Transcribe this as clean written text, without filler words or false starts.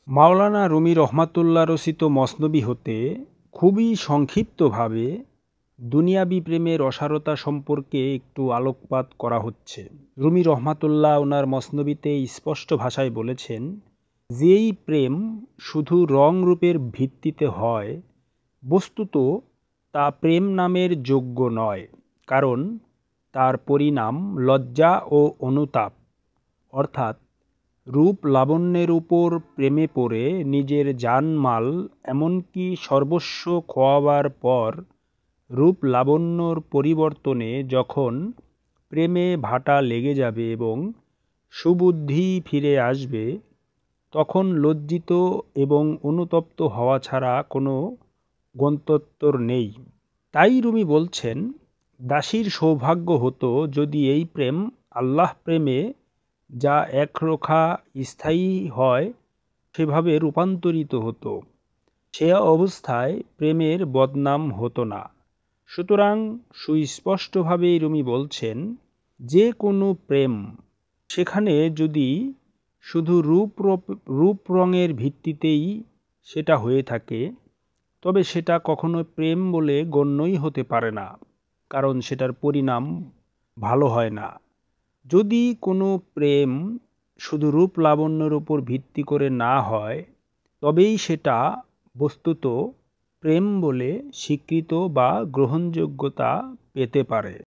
মাওলানা রুমি রহমাতুল্লাহ রচিত মসনবী হতে খুবই সংক্ষিপ্তভাবে দুনিয়াবি প্রেমের অসারতা সম্পর্কে একটু আলোকপাত করা হচ্ছে। রুমি রহমাতুল্লাহ ওনার মসনবীতে স্পষ্ট ভাষায় বলেছেন, যেই প্রেম শুধু রং রূপের ভিত্তিতে হয়, বস্তুত তা প্রেম নামের যোগ্য নয়, কারণ তার পরিণাম লজ্জা ও অনুতাপ, অর্থাৎ রূপ লাবণ্যের উপর প্রেমে পড়ে নিজের জানমাল এমনকি সর্বস্ব খোয়াবার পর রূপ লাবণ্যর পরিবর্তনে যখন প্রেমে ভাটা লেগে যাবে এবং সুবুদ্ধি ফিরে আসবে, তখন লজ্জিত এবং অনুতপ্ত হওয়া ছাড়া কোনো গত্যন্তর নেই। তাই রুমি বলছেন, দাসীর সৌভাগ্য হতো যদি এই প্রেম আল্লাহ প্রেমে যা একরোখা স্থায়ী হয় সেভাবে রূপান্তরিত হতো, সে অবস্থায় প্রেমের বদনাম হতো না। সুতরাং সুস্পষ্টভাবেই রুমি বলছেন, যে কোনো প্রেম সেখানে যদি শুধু রূপ রঙের ভিত্তিতেই সেটা হয়ে থাকে, তবে সেটা কখনো প্রেম বলে গণ্যই হতে পারে না, কারণ সেটার পরিণাম ভালো হয় না। যদি কোনো প্রেম শুধু রূপ লাবণ্যের উপর ভিত্তি করে না হয়, তবেই সেটা বস্তুত প্রেম বলে স্বীকৃত বা গ্রহণযোগ্যতা পেতে পারে।